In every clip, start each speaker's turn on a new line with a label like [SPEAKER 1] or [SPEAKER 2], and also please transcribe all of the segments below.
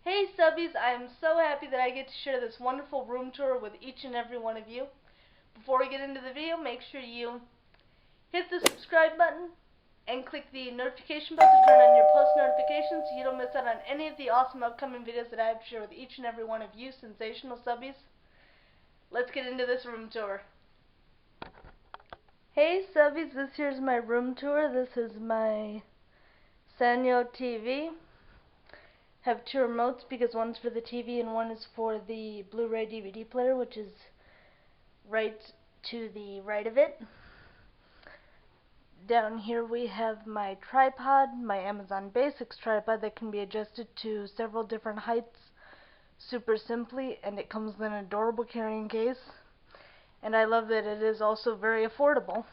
[SPEAKER 1] Hey subbies, I am so happy that I get to share this wonderful room tour with each and every one of you. Before we get into the video, make sure you hit the subscribe button and click the notification bell to turn on your post notifications so you don't miss out on any of the awesome upcoming videos that I have to share with each and every one of you sensational subbies. Let's get into this room tour. Hey subbies, this here's my room tour. This is my Sanyo TV. Have two remotes because one's for the TV and one is for the Blu-ray DVD player, which is right to the right of it. Down here we have my tripod, my Amazon Basics tripod that can be adjusted to several different heights super simply, and it comes with an adorable carrying case, and I love that it is also very affordable.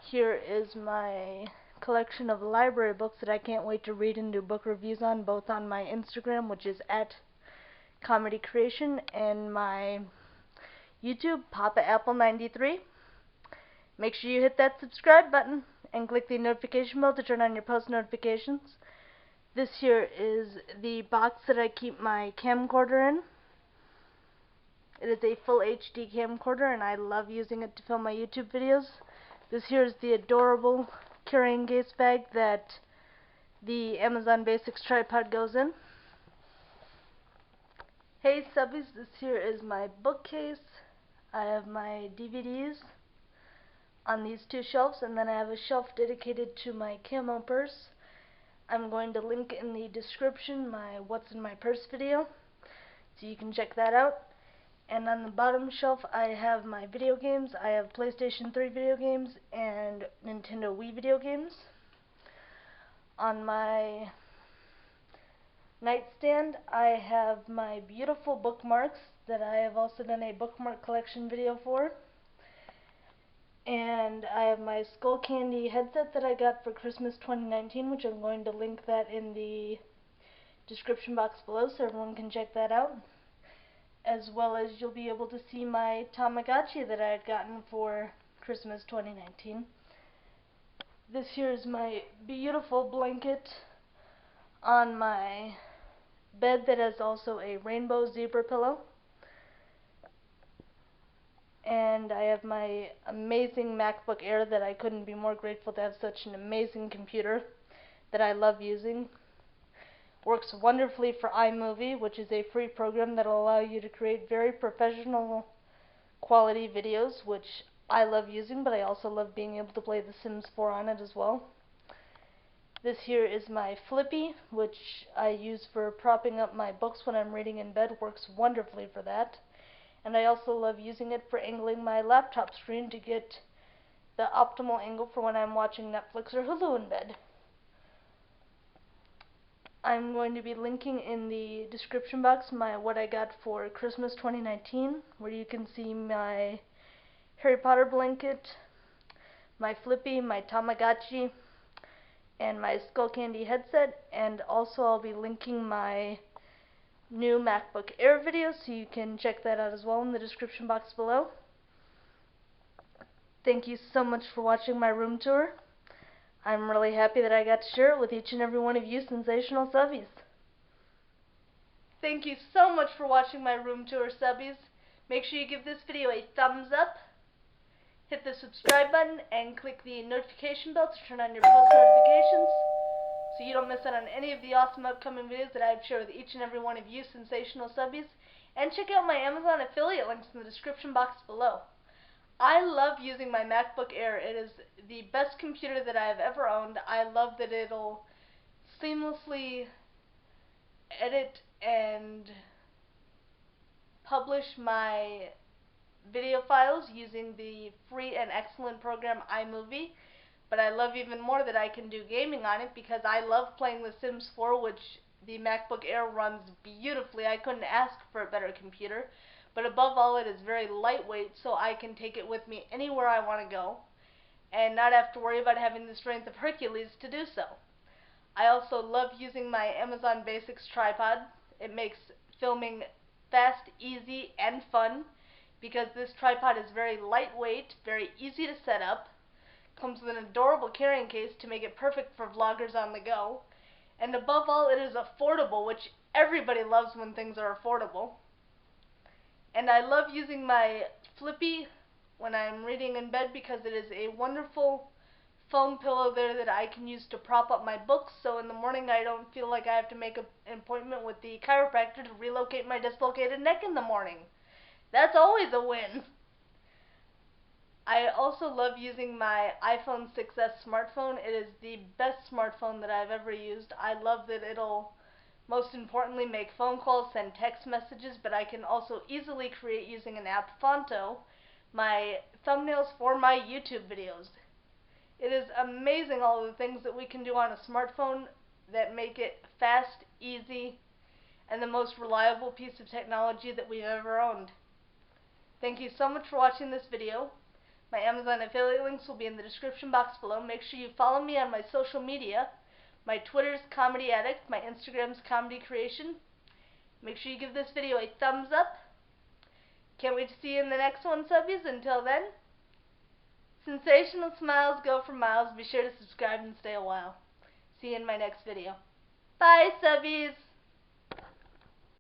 [SPEAKER 1] Here is my collection of library books that I can't wait to read and do book reviews on, both on my Instagram, which is @comedycreation, and my YouTube, PapaApple93. Make sure you hit that subscribe button and click the notification bell to turn on your post notifications. This here is the box that I keep my camcorder in. It is a full HD camcorder and I love using it to film my YouTube videos. This here is the adorable carrying case bag that the Amazon Basics tripod goes in. Hey subbies, this here is my bookcase. I have my DVDs on these two shelves, and then I have a shelf dedicated to my camo purse. I'm going to link in the description my What's in My Purse video, so you can check that out. And on the bottom shelf I have my video games. I have PlayStation 3 video games and Nintendo Wii video games. On my nightstand I have my beautiful bookmarks that I have also done a bookmark collection video for. And I have my Skull Candy headset that I got for Christmas 2019, which I'm going to link that in the description box below so everyone can check that out. As well as you'll be able to see my Tamagotchi that I had gotten for Christmas 2019. This here is my beautiful blanket on my bed that has also a rainbow zebra pillow. And I have my amazing MacBook Air that I couldn't be more grateful to have such an amazing computer that I love using. Works wonderfully for iMovie, which is a free program that will allow you to create very professional quality videos, which I love using, but I also love being able to play The Sims 4 on it as well. This here is my FLIPPY, which I use for propping up my books when I'm reading in bed. Works wonderfully for that. And I also love using it for angling my laptop screen to get the optimal angle for when I'm watching Netflix or Hulu in bed. I'm going to be linking in the description box what I got for Christmas 2019, where you can see my Harry Potter blanket, my Flippy, my Tamagotchi, and my Skull Candy headset, and also I'll be linking my new MacBook Air video, so you can check that out as well in the description box below. Thank you so much for watching my room tour. I'm really happy that I got to share it with each and every one of you sensational subbies. Thank you so much for watching my room tour, subbies. Make sure you give this video a thumbs up, hit the subscribe button, and click the notification bell to turn on your post notifications so you don't miss out on any of the awesome upcoming videos that I've shared with each and every one of you sensational subbies. And check out my Amazon affiliate links in the description box below. I love using my MacBook Air. It is the best computer that I have ever owned. I love that it'll seamlessly edit and publish my video files using the free and excellent program iMovie. But I love even more that I can do gaming on it because I love playing The Sims 4, which the MacBook Air runs beautifully. I couldn't ask for a better computer. But above all, it is very lightweight, so I can take it with me anywhere I want to go and not have to worry about having the strength of Hercules to do so. I also love using my Amazon Basics tripod. It makes filming fast, easy, and fun because this tripod is very lightweight, very easy to set up, comes with an adorable carrying case to make it perfect for vloggers on the go, And above all, it is affordable, which everybody loves when things are affordable. And I love using my FLIPPY when I'm reading in bed because it is a wonderful foam pillow there that I can use to prop up my books, so in the morning I don't feel like I have to make an appointment with the chiropractor to relocate my dislocated neck in the morning. That's always a win. I also love using my iPhone 6s smartphone. It is the best smartphone that I've ever used. I love that it'll most importantly make phone calls, send text messages, but I can also easily create using an app, Fonto, my thumbnails for my YouTube videos. It is amazing all the things that we can do on a smartphone that make it fast, easy, and the most reliable piece of technology that we've ever owned. Thank you so much for watching this video. My Amazon affiliate links will be in the description box below. Make sure you follow me on my social media. My Twitter's Comedy Addict, my Instagram's Comedy Creation. Make sure you give this video a thumbs up. Can't wait to see you in the next one, subbies. Until then, sensational smiles go for miles. Be sure to subscribe and stay a while. See you in my next video. Bye, subbies!